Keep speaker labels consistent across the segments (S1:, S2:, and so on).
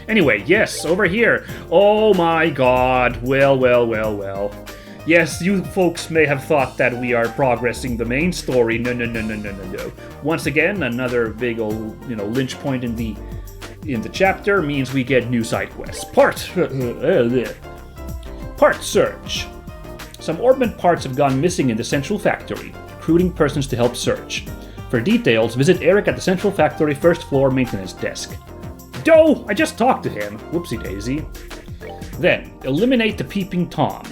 S1: Anyway, yes, over here. Oh my god. Well. Yes, you folks may have thought that we are progressing the main story. No. Once again, another big old, lynch point in the chapter means we get new side quests. Part search. Some orbment parts have gone missing in the central factory, recruiting persons to help search. For details, visit Eric at the central factory first floor maintenance desk. Doh! I just talked to him. Whoopsie daisy. Then, eliminate the Peeping Tom.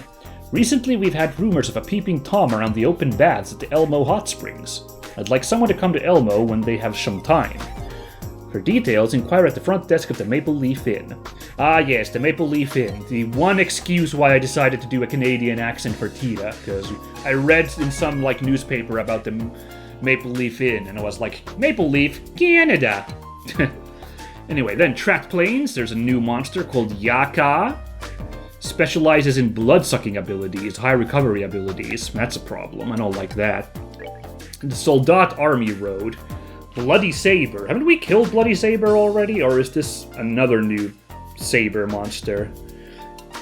S1: Recently, we've had rumors of a Peeping Tom around the open baths at the Elmo Hot Springs. I'd like someone to come to Elmo when they have some time. For details, inquire at the front desk of the Maple Leaf Inn. Ah yes, the Maple Leaf Inn. The one excuse why I decided to do a Canadian accent for Tita, because I read in some newspaper about the Maple Leaf Inn, and I was like, Maple Leaf, Canada! Anyway, then tracked planes, there's a new monster called Yaka. Specializes in blood-sucking abilities, high recovery abilities. That's a problem, I don't like that. The Soldat Army Road. Bloody Saber. Haven't we killed Bloody Saber already, or is this another new Saber monster?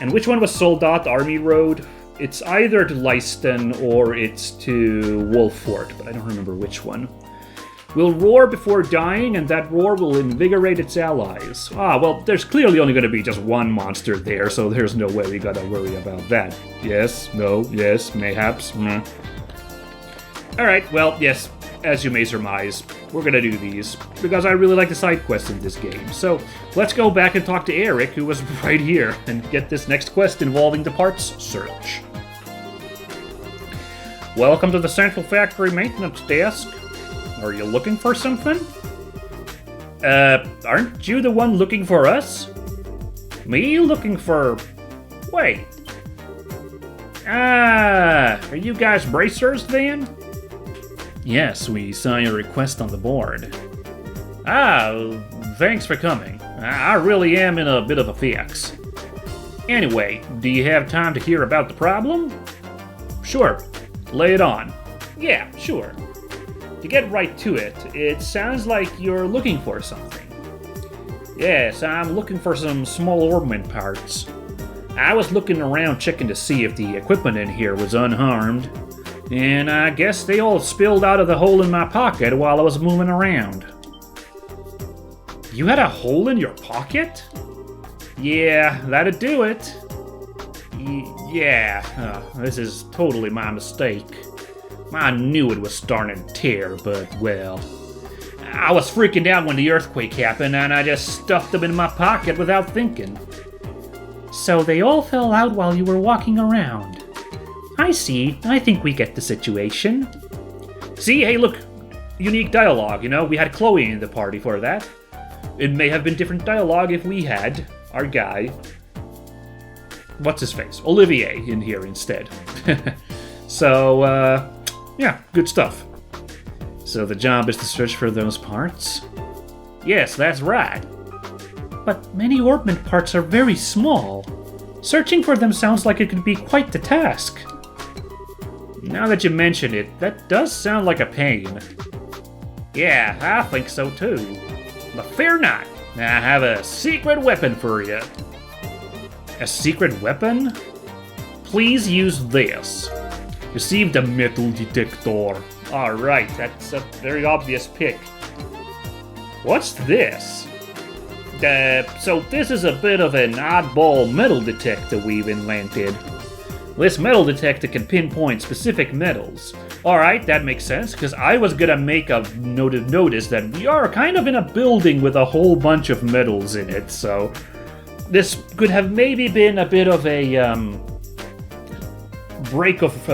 S1: And which one was Soldat Army Road? It's either to Leiston or it's to Wolfort, but I don't remember which one. Will roar before dying, and that roar will invigorate its allies. Ah, well, there's clearly only going to be just one monster there, so there's no way we gotta worry about that. Yes, no, yes, mayhaps. Alright, well, yes, as you may surmise, we're gonna do these, because I really like the side quests in this game. So, let's go back and talk to Eric, who was right here, and get this next quest involving the parts search. Welcome to the Central Factory Maintenance Desk. Are you looking for something? Aren't you the one looking for us? Me looking for... Wait. Are you guys bracers then? Yes, we saw your request on the board. Thanks for coming. I really am in a bit of a fix. Anyway, do you have time to hear about the problem? Sure. Lay it on. Yeah, sure. To get right to it, it sounds like you're looking for something. Yes, I'm looking for some small orbment parts. I was looking around checking to see if the equipment in here was unharmed, and I guess they all spilled out of the hole in my pocket while I was moving around. You had a hole in your pocket? Yeah, that'd do it. This is totally my mistake. I knew it was starting to tear, but, well... I was freaking out when the earthquake happened, and I just stuffed them in my pocket without thinking. So they all fell out while you were walking around. I see. I think we get the situation. See? Hey, look. Unique dialogue, We had Chloe in the party for that. It may have been different dialogue if we had our guy... What's his face? Olivier in here instead. So, yeah, good stuff. So the job is to search for those parts? Yes, that's right. But many orbment parts are very small. Searching for them sounds like it could be quite the task. Now that you mention it, that does sound like a pain. Yeah, I think so too. But fear not, I have a secret weapon for you. A secret weapon? Please use this. Receive the metal detector. Alright, that's a very obvious pick. What's this? So this is a bit of an oddball metal detector we've invented. This metal detector can pinpoint specific metals. Alright, that makes sense, because I was gonna make a notice that we are kind of in a building with a whole bunch of metals in it, so... This could have maybe been a bit of a, break of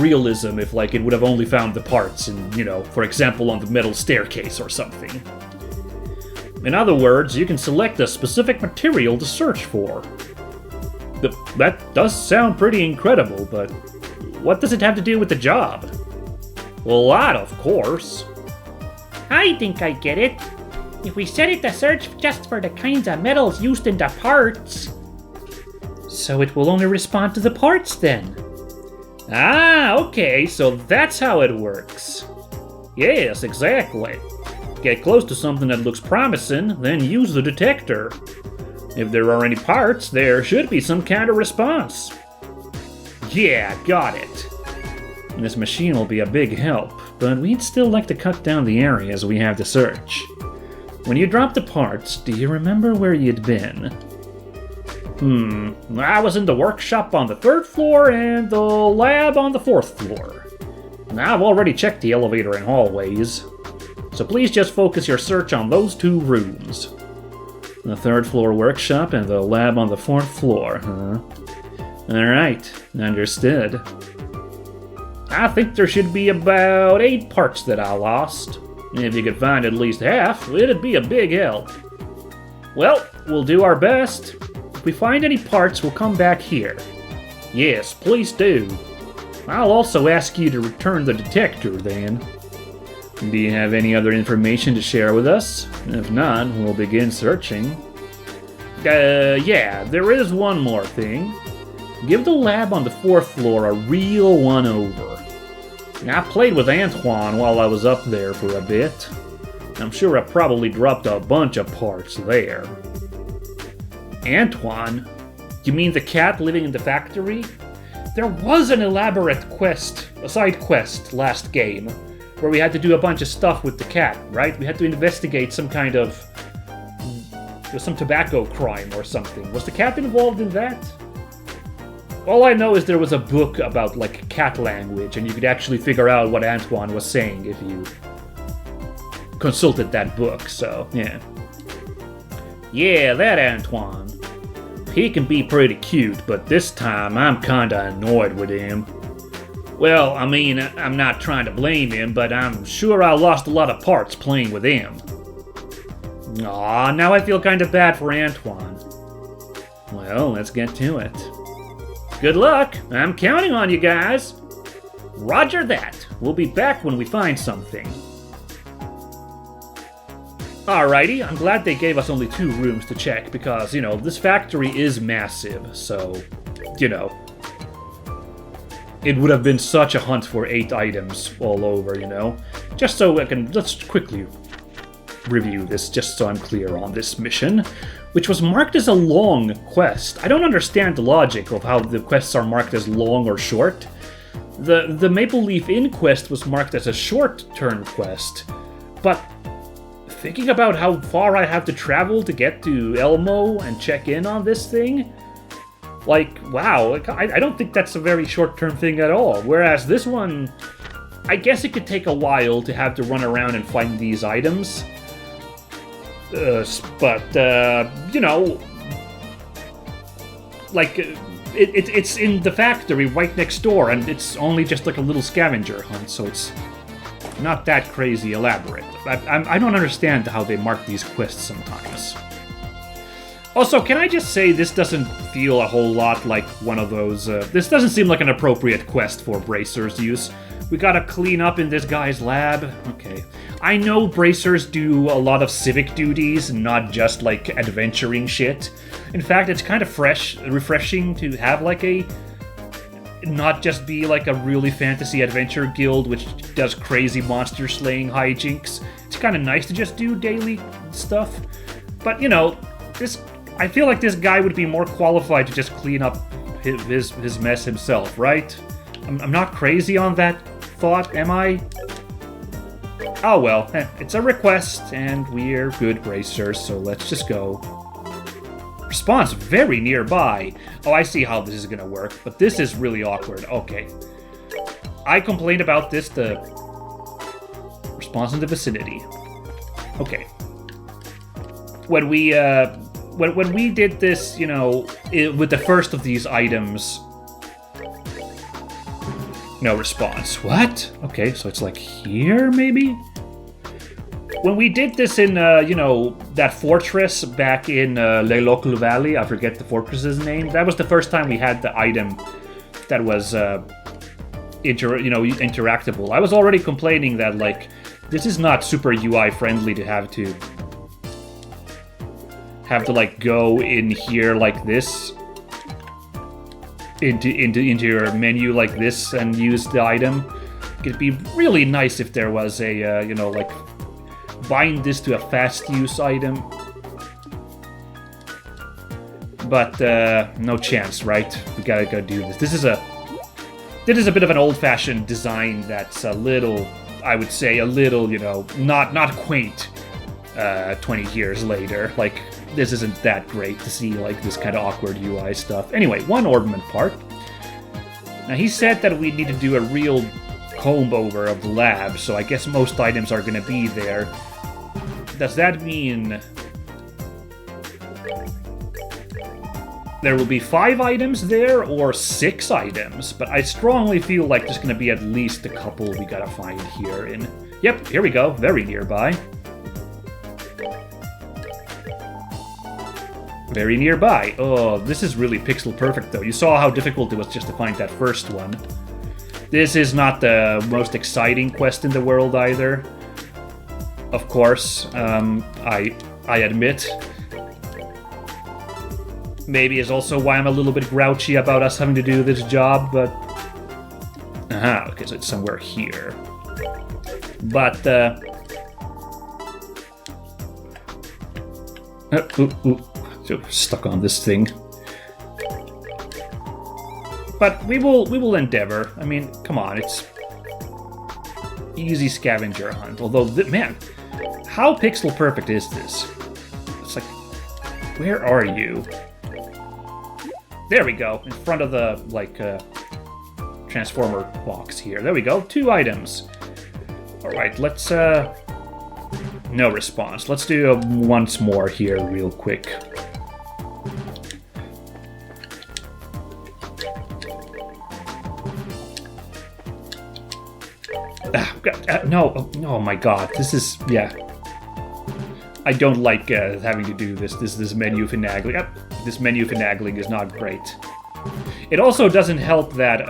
S1: realism if, it would have only found the parts in, for example, on the metal staircase or something. In other words, you can select a specific material to search for. That does sound pretty incredible, but what does it have to do with the job? Well, a lot, of course.
S2: I think I get it. If we set it to search just for the kinds of metals used in the parts...
S1: So it will only respond to the parts, then? Ah, okay, so that's how it works. Yes, exactly. Get close to something that looks promising, then use the detector. If there are any parts, there should be some kind of response. Yeah, got it. This machine will be a big help, but we'd still like to cut down the areas we have to search. When you dropped the parts, do you remember where you'd been? I was in the workshop on the 3rd floor and the lab on the 4th floor. Now, I've already checked the elevator and hallways, so please just focus your search on those 2 rooms. The 3rd floor workshop and the lab on the 4th floor, huh? Alright, understood. I think there should be about 8 parts that I lost. If you could find at least half, it'd be a big help. Well, we'll do our best. If we find any parts, we'll come back here. Yes, please do. I'll also ask you to return the detector then. Do you have any other information to share with us? If not, we'll begin searching. Yeah, there is one more thing. Give the lab on the 4th floor a real one-over. I played with Antoine while I was up there for a bit. I'm sure I probably dropped a bunch of parts there. Antoine? You mean the cat living in the factory? There was an elaborate quest, a side quest, last game, where we had to do a bunch of stuff with the cat, right? We had to investigate some kind of... some tobacco crime or something. Was the cat involved in that? All I know is there was a book about, like, cat language, and you could actually figure out what Antoine was saying if you consulted that book, so, yeah. Yeah, that Antoine. He can be pretty cute, but this time I'm kinda annoyed with him. Well, I mean, I'm not trying to blame him, but I'm sure I lost a lot of parts playing with him. Aw, now I feel kinda bad for Antoine. Well, let's get to it. Good luck! I'm counting on you guys! Roger that! We'll be back when we find something. Alrighty, I'm glad they gave us only 2 rooms to check because, you know, this factory is massive, so, you know, it would have been such a hunt for 8 items all over, you know? Just so I can, let's quickly review this, just so I'm clear on this mission, which was marked as a long quest. I don't understand the logic of how the quests are marked as long or short. The Maple Leaf Inn quest was marked as a short-term quest, but thinking about how far I have to travel to get to Elmo and check in on this thing, like, wow, I don't think that's a very short-term thing at all. Whereas this one, I guess it could take a while to have to run around and find these items. But you know, like, it's in the factory right next door, and it's only just like a little scavenger hunt, so it's not that crazy elaborate. I don't understand how they mark these quests sometimes. Also, can I just say this doesn't feel a whole lot like one of those... this doesn't seem like an appropriate quest for Bracers use. We gotta clean up in this guy's lab. Okay. I know Bracers do a lot of civic duties, not just, like, adventuring shit. In fact, it's kind of refreshing to have, like, a... not just be, like, a really fantasy adventure guild which does crazy monster slaying hijinks. It's kind of nice to just do daily stuff. But, you know, this... I feel like this guy would be more qualified to just clean up his mess himself, right? I'm not crazy on that thought, am I? Oh well, it's a request, and we're good Bracers, so let's just go. Response very nearby. Oh, I see how this is gonna work, but this is really awkward. Okay. I complained about this, the response in the vicinity. Okay. When we, when we did this, you know, with the first of these items, no response. What? Okay, so it's like here, maybe? When we did this in, you know, that fortress back in Le Local Valley, I forget the fortress's name, that was the first time we had the item that was, interactable. I was already complaining that, like, this is not super UI friendly to have to, like, go in here like this, into your menu like this and use the item. It'd be really nice if there was a, you know, like, bind this to a fast use item. But no chance, right? We gotta go do this. This is a bit of an old-fashioned design that's a little, I would say, a little, you know, not quaint 20 years later. Like, this isn't that great to see, like, this kind of awkward UI stuff. Anyway, one orbment part. Now, he said that we need to do a real comb-over of the lab, so I guess most items are gonna be there. Does that mean there will be 5 items there, or 6 items? But I strongly feel like there's gonna be at least a couple we gotta find here in... Yep, here we go, very nearby. Very nearby. Oh, this is really pixel perfect, though. You saw how difficult it was just to find that first one. This is not the most exciting quest in the world, either. Of course, I admit. Maybe is also why I'm a little bit grouchy about us having to do this job, but... Aha, okay, so it's somewhere here. But, so stuck on this thing. But we will endeavor. I mean, come on, it's... easy scavenger hunt. Although, man, how pixel perfect is this? It's like... Where are you? There we go, in front of the, like, transformer box here. There we go, 2 items. Alright, let's, no response. Let's do once more here real quick. No, oh my god, this is, yeah. I don't like having to do this menu finagling. Yep, this menu finagling is not great. It also doesn't help that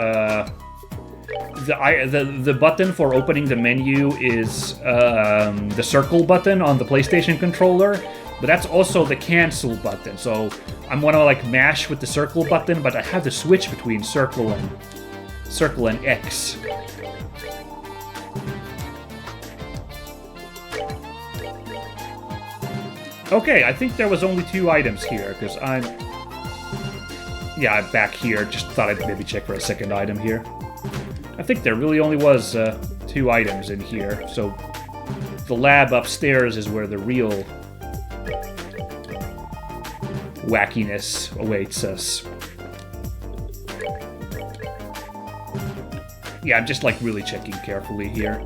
S1: the button for opening the menu is the circle button on the PlayStation controller, but that's also the cancel button. So I'm gonna like mash with the circle button, but I have to switch between circle and X. Okay, I think there was only 2 items here, because I'm... Yeah, I'm back here. Just thought I'd maybe check for a second item here. I think there really only was 2 items in here, so... The lab upstairs is where the real... wackiness awaits us. Yeah, I'm just, like, really checking carefully here.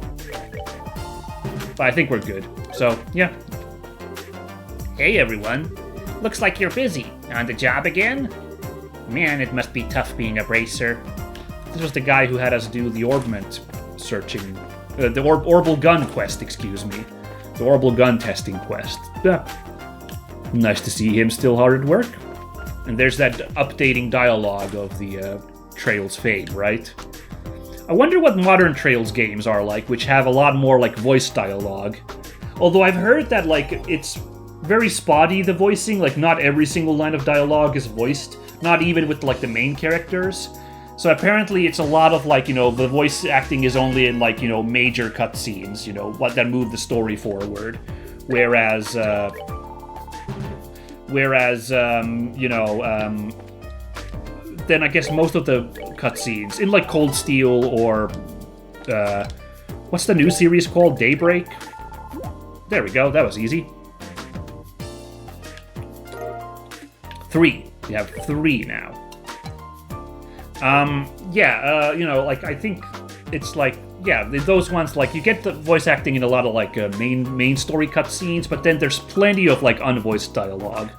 S1: But I think we're good. So, yeah.
S2: Hey everyone, looks like you're busy. On the job again? Man, it must be tough being a bracer.
S1: This was the guy who had us do the orbment searching... the orbital gun quest, excuse me. The orbital gun testing quest. Yeah. Nice to see him still hard at work. And there's that updating dialogue of the Trails fame, right? I wonder what modern Trails games are like, which have a lot more, like, voice dialogue. Although I've heard that, like, it's... very spotty, the voicing, like not every single line of dialogue is voiced, not even with like the main characters. So apparently it's a lot of like, you know, the voice acting is only in like, you know, major cutscenes, you know, what that move the story forward. Whereas, you know, then I guess most of the cutscenes in like Cold Steel or, what's the new series called? Daybreak? There we go, that was easy. 3. You have 3 now. You know, like, I think it's like, yeah, those ones, like, you get the voice acting in a lot of, like, main story cutscenes, but then there's plenty of, like, unvoiced dialogue.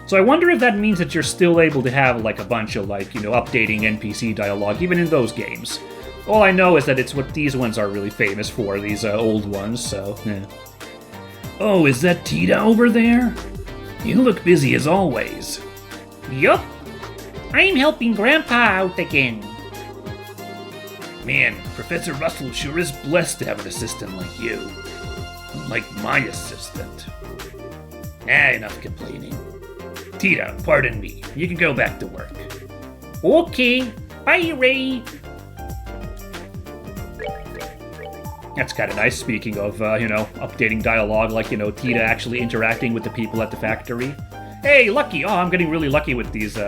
S1: So I wonder if that means that you're still able to have, like, a bunch of, like, you know, updating NPC dialogue, even in those games. All I know is that it's what these ones are really famous for, these old ones, so, yeah. Oh, is that Tita over there? You look busy as always.
S2: Yup, I'm helping Grandpa out again.
S1: Man, Professor Russell sure is blessed to have an assistant like you. Like my assistant. Enough complaining. Tita, pardon me. You can go back to work.
S2: Okay, bye Ray.
S1: That's kind of nice, speaking of, updating dialogue, like, Tita actually interacting with the people at the factory. Hey, lucky! Oh, I'm getting really lucky with these,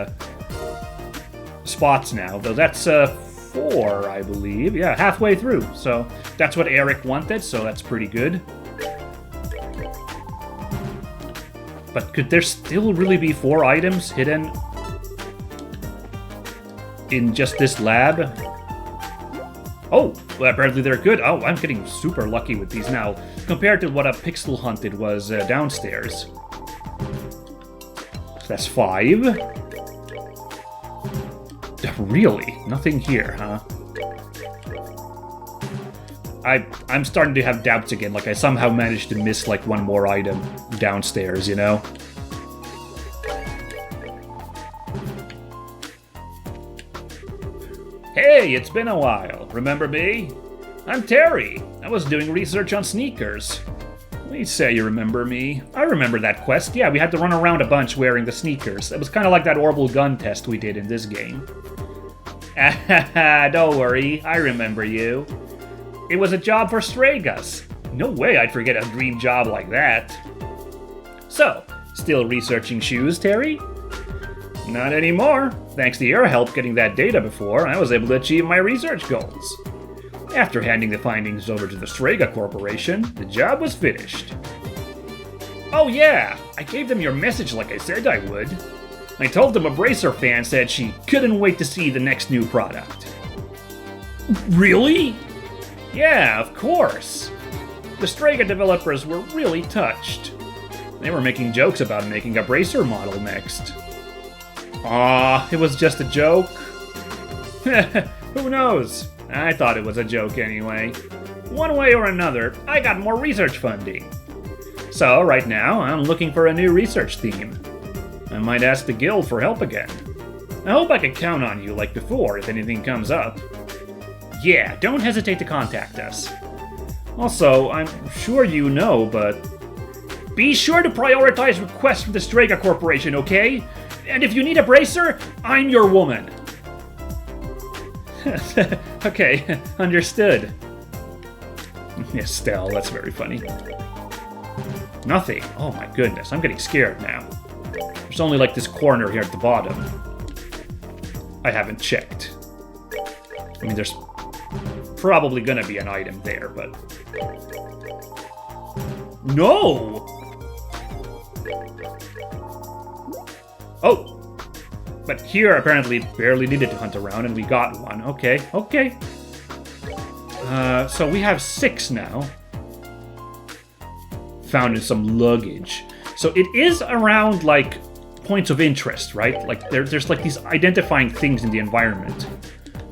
S1: spots now. Though that's, 4, I believe. Yeah, halfway through. So, that's what Eric wanted, so that's pretty good. But could there still really be 4 items hidden in just this lab? Oh, well, apparently they're good. Oh, I'm getting super lucky with these now, compared to what a pixel hunted was downstairs. So that's 5. Really? Nothing here, huh? I'm starting to have doubts again, like I somehow managed to miss like one more item downstairs, you know? Hey, it's been a while. Remember me? I'm Terry. I was doing research on sneakers. Please say you remember me. I remember that quest. Yeah, we had to run around a bunch wearing the sneakers. It was kind of like that orbital gun test we did in this game. Don't worry, I remember you. It was a job for Stragas. No way I'd forget a dream job like that. So, still researching shoes, Terry? Not anymore. Thanks to your help getting that data before, I was able to achieve my research goals. After handing the findings over to the Strega Corporation, the job was finished. Oh yeah, I gave them your message like I said I would. I told them a Bracer fan said she couldn't wait to see the next new product. Really? Yeah, of course. The Strega developers were really touched. They were making jokes about making a Bracer model next. Aw, it was just a joke. Who knows? I thought it was a joke anyway. One way or another, I got more research funding. So, right now, I'm looking for a new research theme. I might ask the guild for help again. I hope I can count on you like before if anything comes up. Yeah, don't hesitate to contact us. Also, I'm sure you know, but be sure to prioritize requests from the Strega Corporation, okay? And if you need a bracer, I'm your woman. Okay, understood. Estelle, that's very funny. Nothing. Oh my goodness, I'm getting scared now. There's only like this corner here at the bottom. I haven't checked. I mean, there's probably gonna be an item there, but... No! Oh! But here, apparently, barely needed to hunt around, and we got one. Okay, okay. So we have 6 now. Found in some luggage. So it is around, like, points of interest, right? Like, there's like, these identifying things in the environment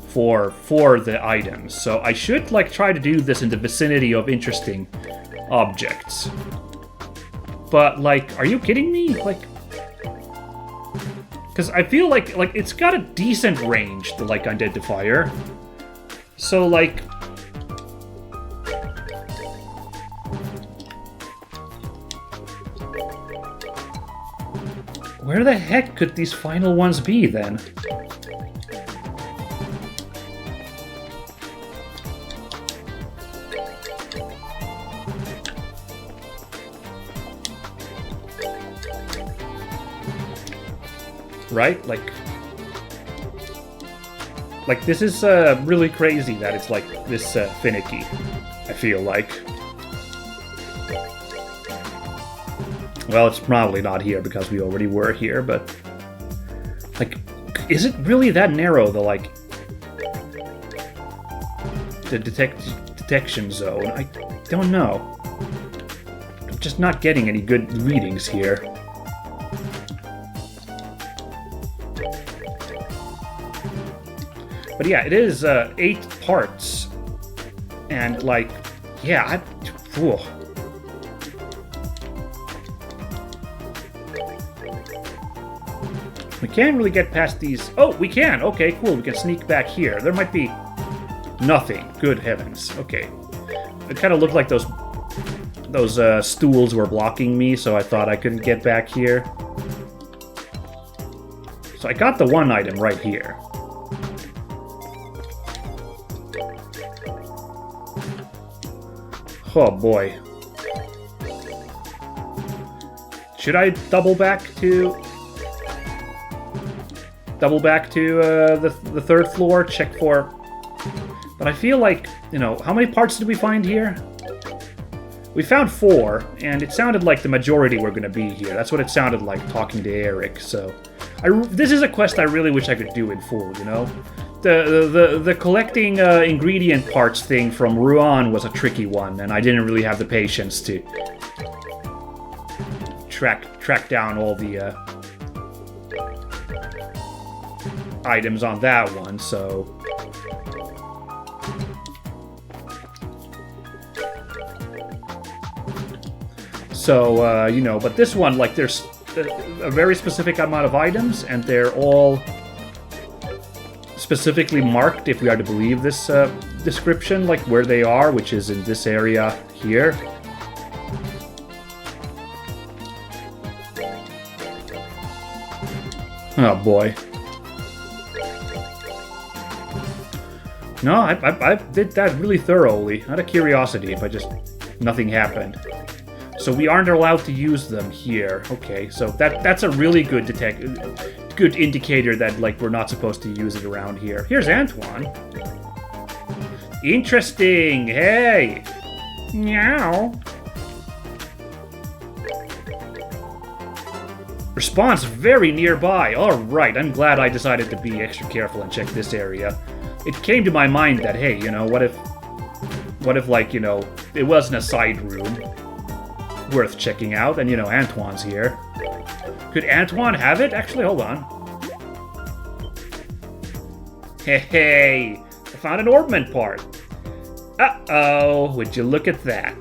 S1: for the items. So I should, like, try to do this in the vicinity of interesting objects. But, like, are you kidding me? Like... Because I feel like it's got a decent range, the like identifier. So like... Where the heck could these final ones be then? Right? Like this is really crazy that it's like this finicky, I feel like. Well, it's probably not here because we already were here, but... Like, is it really that narrow, the, like... The detection zone? I don't know. I'm just not getting any good readings here. But yeah, it is 8 parts, and like, yeah, whew. We can't really get past these. Oh, we can. Okay, cool. We can sneak back here. There might be nothing. Good heavens. Okay, it kind of looked like those stools were blocking me, so I thought I couldn't get back here. So I got the one item right here. Oh boy. Should I double back to the third floor? Check for... But I feel like, you know, how many parts did we find here? We found 4, and it sounded like the majority were going to be here. That's what it sounded like talking to Eric, so... this is a quest I really wish I could do in full, you know? The collecting ingredient parts thing from Ruan was a tricky one, and I didn't really have the patience to track down all the items on that one, so... So, you know, but this one, like, there's a very specific amount of items, and they're all specifically marked, if we are to believe this description, like where they are, which is in this area here. Oh boy. No, I did that really thoroughly, out of curiosity, if I just... nothing happened. So we aren't allowed to use them here. Okay, so that's a really good good indicator that, like, we're not supposed to use it around here. Here's Antoine. Interesting. Hey. Meow. Response very nearby. All right, I'm glad I decided to be extra careful and check this area. It came to my mind that, hey, you know, what if, like, you know, it wasn't a side room worth checking out, and, you know, Antoine's here. Could Antoine have it? Actually, hold on. Hey, I found an orbment part. Uh-oh, would you look at that.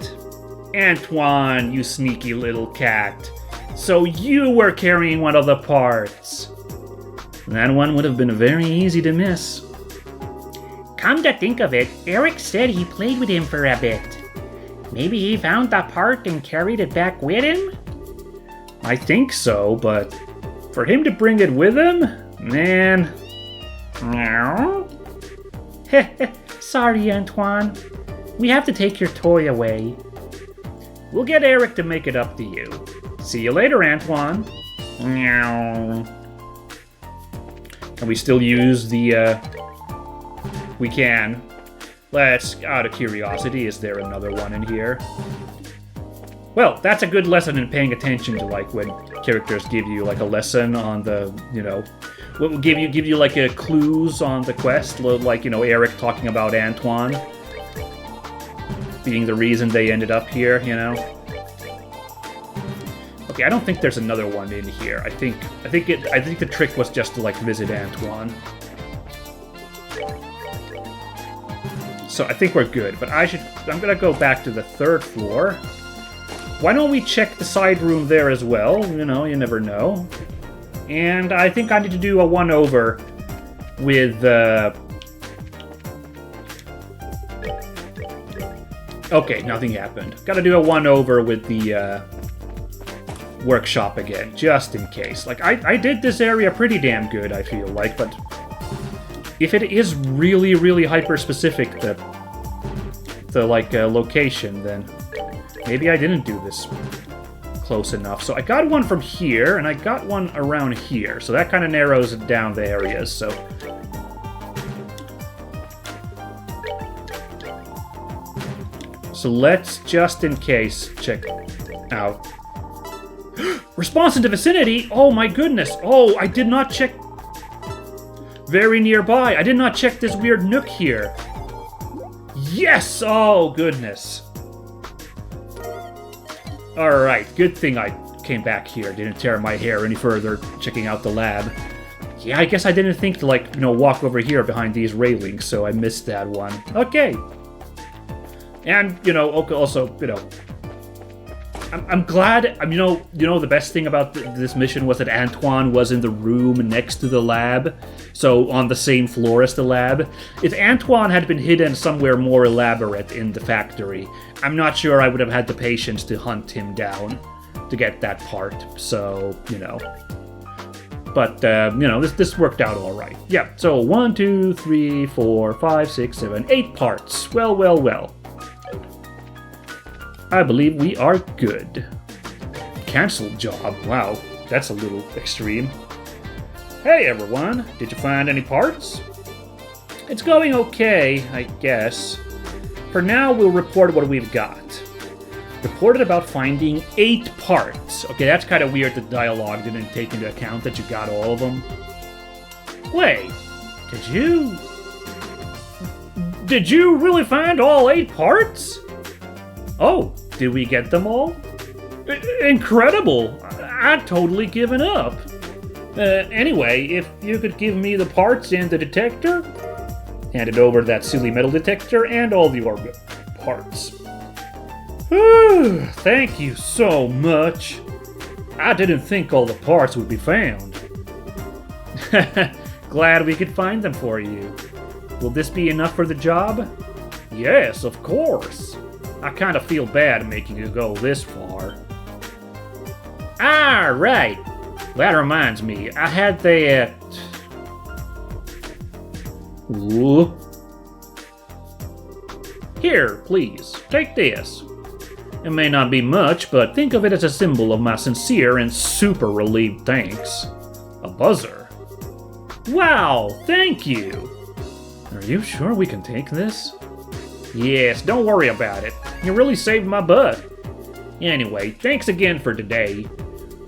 S1: Antoine, you sneaky little cat. So you were carrying one of the parts. That one would have been very easy to miss.
S2: Come to think of it, Eric said he played with him for a bit. Maybe he found the part and carried it back with him?
S1: I think so, but for him to bring it with him? Man.
S2: Meow. Sorry, Antoine. We have to take your toy away.
S1: We'll get Eric to make it up to you. See you later, Antoine.
S2: Meow.
S1: Can we still use the, We can. Let's, out of curiosity, is there another one in here? Well, that's a good lesson in paying attention to, like, when characters give you, like, a lesson on the, you know, give you like, clues on the quest, like, you know, Eric talking about Antoine being the reason they ended up here, you know? Okay, I don't think there's another one in here. I think the trick was just to, like, visit Antoine. So I think we're good, but I'm gonna go back to the third floor. Why don't we check the side room there as well? You know, you never know. And I think I need to do a one-over with, Okay, nothing happened. Gotta do a one-over with the, workshop again, just in case. Like, I did this area pretty damn good, I feel like, but... if it is really, really hyper-specific, the like, location, then maybe I didn't do this close enough. So I got one from here, and I got one around here, so that kind of narrows down the areas, so... So let's, just in case, check out... Response in the vicinity? Oh my goodness! Oh, I did not check... Very nearby. I did not check this weird nook here. Yes! Oh, goodness. Alright, good thing I came back here. Didn't tear my hair any further checking out the lab. Yeah, I guess I didn't think to, like, you know, walk over here behind these railings, so I missed that one. Okay. And, you know, also, you know... I'm glad, you know the best thing about this mission was that Antoine was in the room next to the lab, so on the same floor as the lab. If Antoine had been hidden somewhere more elaborate in the factory, I'm not sure I would have had the patience to hunt him down to get that part, so, you know. But, you know, this worked out alright. Yeah, so 1, 2, 3, 4, 5, 6, 7, 8 parts. Well, well, well. I believe we are good. Cancelled job. Wow, that's a little extreme. Hey everyone, did you find any parts? It's going okay, I guess. For now, we'll report what we've got. Reported about finding 8 parts. Okay, that's kind of weird the dialogue didn't take into account that you got all of them. Wait, Did you really find all 8 parts? Oh, did we get them all? Incredible! I'd totally given up. Anyway, if you could give me the parts and the detector, handed over that silly metal detector and all the orb parts. Thank you so much. I didn't think all the parts would be found. Glad we could find them for you. Will this be enough for the job? Yes, of course. I kind of feel bad making you go this far. Ah, right. That reminds me, I had that... Ooh. Here, please, take this. It may not be much, but think of it as a symbol of my sincere and super relieved thanks. A buzzer. Wow, thank you! Are you sure we can take this? Yes, don't worry about it. You really saved my butt. Anyway, thanks again for today.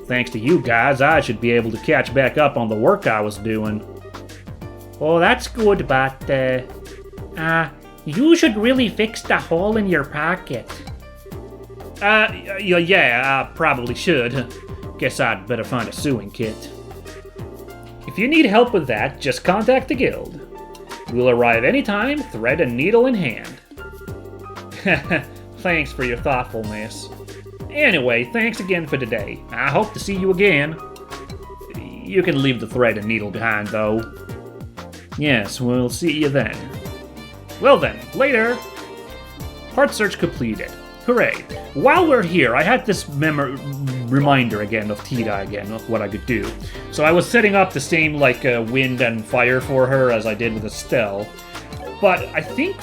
S1: Thanks to you guys, I should be able to catch back up on the work I was doing.
S2: Oh, that's good, but, you should really fix the hole in your pocket.
S1: Yeah, I probably should. Guess I'd better find a sewing kit. If you need help with that, just contact the guild. We'll arrive anytime, thread and needle in hand. Thanks for your thoughtfulness. Anyway, thanks again for today. I hope to see you again. You can leave the thread and needle behind, though. Yes, we'll see you then. Well then, later! Part search completed. Hooray. While we're here, I had this reminder again of Tita again, of what I could do. So I was setting up the same, wind and fire for her as I did with Estelle. But I think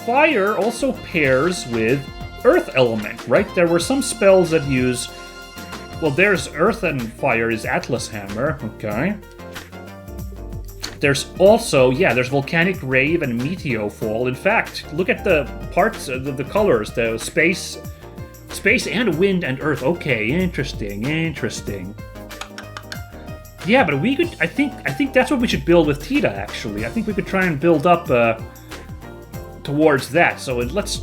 S1: fire also pairs with earth element, right? There were some spells that use... Well, there's earth and fire is Atlas Hammer, okay. There's also, there's Volcanic Rave and Meteor Fall. In fact, look at the parts, the colors, the space and wind and earth. Okay, interesting. Yeah, but we could, I think that's what we should build with Tita, actually. I think we could try and build up towards that. So let's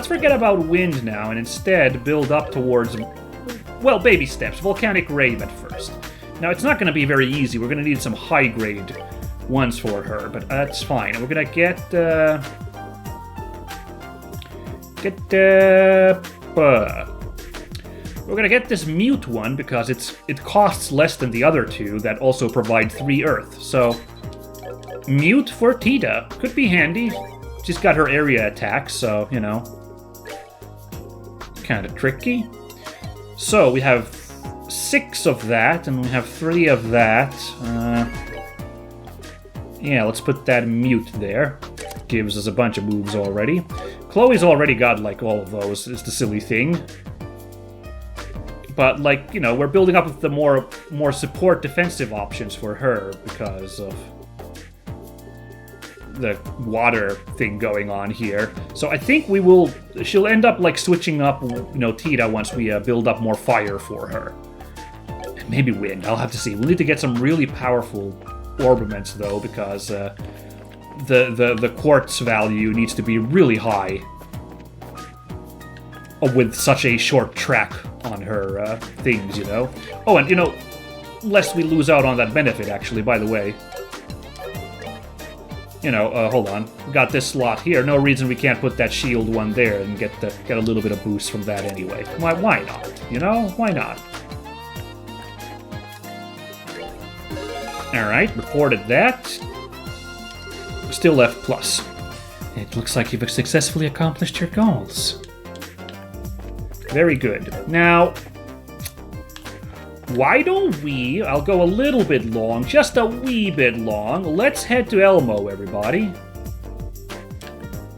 S1: forget about wind now and instead build up towards, well, baby steps. Volcanic Rave at first. Now, it's not going to be very easy. We're going to need some high-grade ones for her, but that's fine. And we're gonna we're gonna get this mute one because it costs less than the other two that also provide 3 earth. So mute for Tita could be handy. She's got her area attack, so you know, kind of tricky. So we have 6 of that, and we have 3 of that. Yeah, let's put that mute there. Gives us a bunch of moves already. Chloe's already got, all of those, is the silly thing. But, we're building up with the more support defensive options for her because of the water thing going on here. So I think she'll end up, switching up, Tita once we build up more fire for her. And maybe wind, I'll have to see. We'll need to get some really powerful orbaments though, because the quartz value needs to be really high with such a short track on her things, Oh, and lest we lose out on that benefit, actually, by the way. Hold on. Got this slot here. No reason we can't put that shield one there and get a little bit of boost from that anyway. Why not? Why not? Alright, reported that. Still left plus. It looks like you've successfully accomplished your goals. Very good. Now, why don't we... I'll go a little bit long, just a wee bit long. Let's head to Elmo, everybody.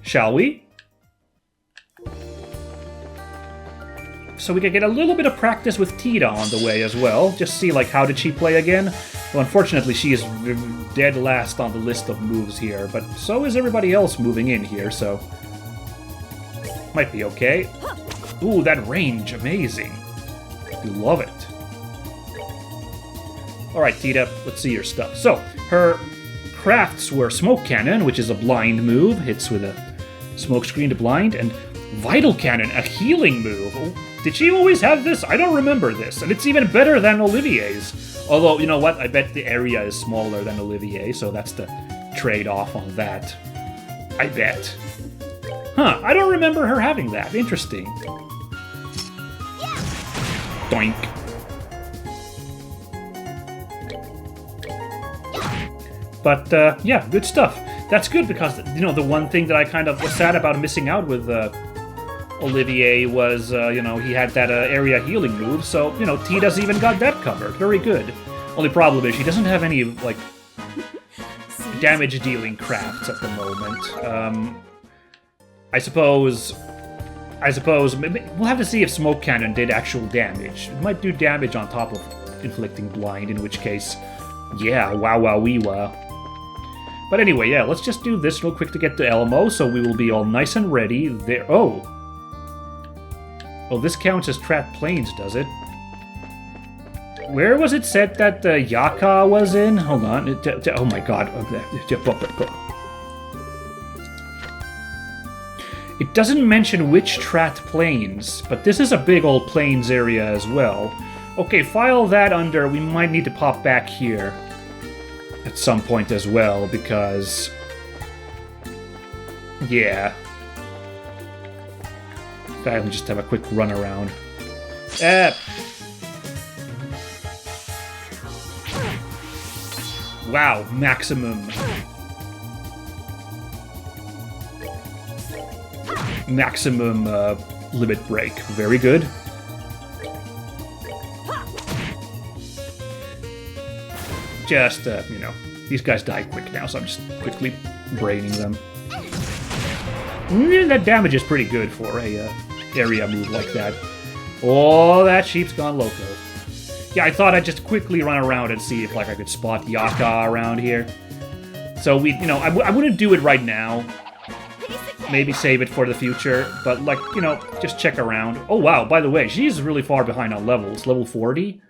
S1: Shall we? so we could get a little bit of practice with Tita on the way as well. Just see, like, how did she play again? Well, unfortunately, she is dead last on the list of moves here, but so is everybody else moving in here, so... might be okay. Ooh, that range, amazing. You love it. Alright, Tita, let's see your stuff. So, her crafts were Smoke Cannon, which is a blind move, hits with a smoke screen to blind, and Vital Cannon, a healing move. Oh, did she always have this? I don't remember this, and it's even better than Olivier's. Although, you know what, I bet the area is smaller than Olivier, so that's the trade-off on that. I bet. Huh, I don't remember her having that. Interesting. Doink. But, yeah, good stuff. That's good because, you know, the one thing that I kind of was sad about missing out with Olivier was, you know, he had that area healing move, so, you know, Tita's even got that covered. Very good. Only problem is she doesn't have any, like, damage-dealing crafts at the moment. I suppose we'll have to see if Smoke Cannon did actual damage. It might do damage on top of inflicting blind, in which case, yeah, wow. But anyway, yeah, let's just do this real quick to get to Elmo, so we will be all nice and ready there. Oh, this counts as Trapped Plains, does it? Where was it said that Yaka was in? Hold on. Oh my god. It doesn't mention which Trapped Plains, but this is a big old plains area as well. Okay, file that under, we might need to pop back here at some point as well, because... yeah. I can just have a quick run around. Wow, maximum limit break. Very good. Just, you know, these guys die quick now, so I'm just quickly braining them. That damage is pretty good for a area move like that. Oh, that sheep's gone loco. Yeah, I thought I'd just quickly run around and see if, like, I could spot Yaka around here. So we, you know, I wouldn't do it right now. Maybe save it for the future, but, like, you know, just check around. Oh, wow, by the way, she's really far behind on levels. Level 40?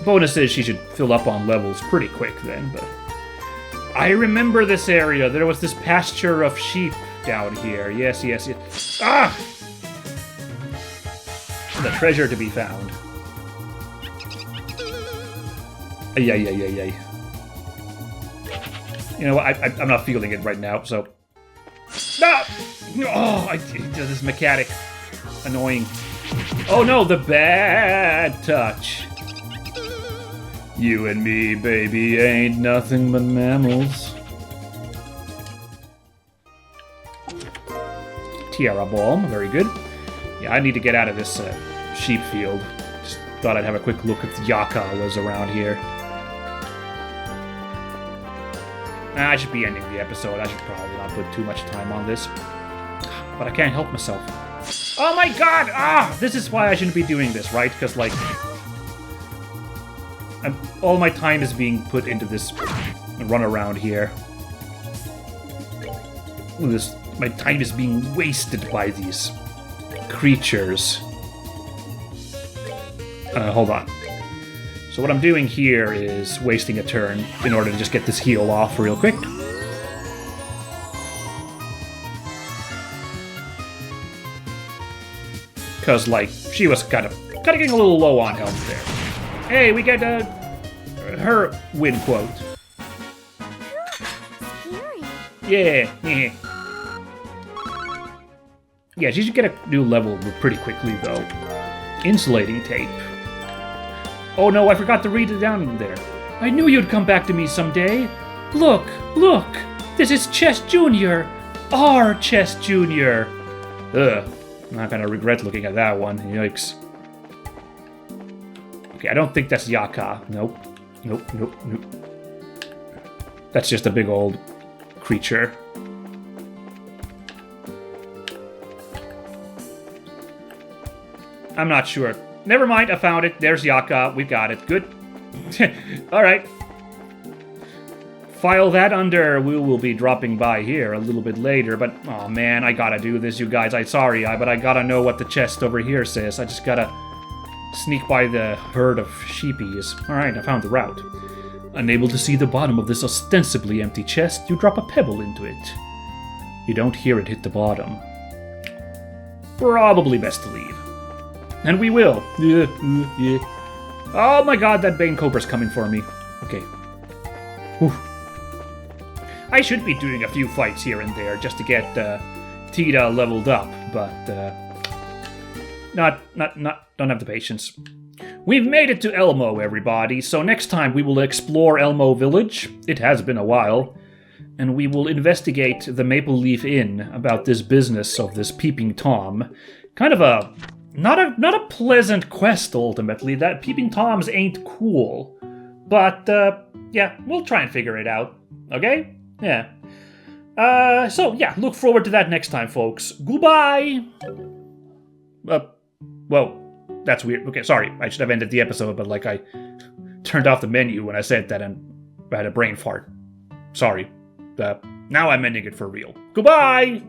S1: Bonus is she should fill up on levels pretty quick then, but... I remember this area. There was this pasture of sheep down here. Yes. Ah! The treasure to be found. Ay. You know what? I'm not feeling it right now, so... Ah! Oh, this is mechanic. Annoying. Oh no, the bad touch. You and me, baby, ain't nothing but mammals. Tiara Balm, very good. Yeah, I need to get out of this sheep field. Just thought I'd have a quick look if Yaka was around here. I should be ending the episode. I should probably not put too much time on this. But I can't help myself. Oh my god! Ah! This is why I shouldn't be doing this, right? Because, like... all my time is being put into this run around here. My time is being wasted by these creatures. Hold on. So what I'm doing here is wasting a turn in order to just get this heal off real quick. Because, like, she was kind of getting a little low on health there. Hey, we get her win quote. Yeah. Yeah, she should get a new level pretty quickly, though. Insulating tape. Oh no, I forgot to read it down there. I knew you'd come back to me someday. Look! This is Chess Jr. Our Chess Jr. Ugh. I'm not gonna regret looking at that one. Yikes. Okay, I don't think that's Yaka. Nope. That's just a big old creature. I'm not sure. Never mind, I found it. There's Yaka. We got it. Good. Alright. File that under. We will be dropping by here a little bit later, but oh man, I gotta do this, you guys. But I gotta know what the chest over here says. I just gotta sneak by the herd of sheepies. Alright, I found the route. Unable to see the bottom of this ostensibly empty chest, you drop a pebble into it. You don't hear it hit the bottom. Probably best to leave. And we will. Oh my god, that Bane Cobra's coming for me. Okay. Whew. I should be doing a few fights here and there just to get Tita leveled up, but don't have the patience. We've made it to Elmo, everybody, so next time we will explore Elmo Village. It has been a while. And we will investigate the Maple Leaf Inn about this business of this Peeping Tom. Kind of a... Not a pleasant quest, ultimately. That Peeping Toms ain't cool. But, yeah, we'll try and figure it out. Okay? Yeah. So, yeah, look forward to that next time, folks. Goodbye! Whoa. That's weird. Okay, sorry. I should have ended the episode, but, I turned off the menu when I said that and I had a brain fart. Sorry. Now I'm ending it for real. Goodbye!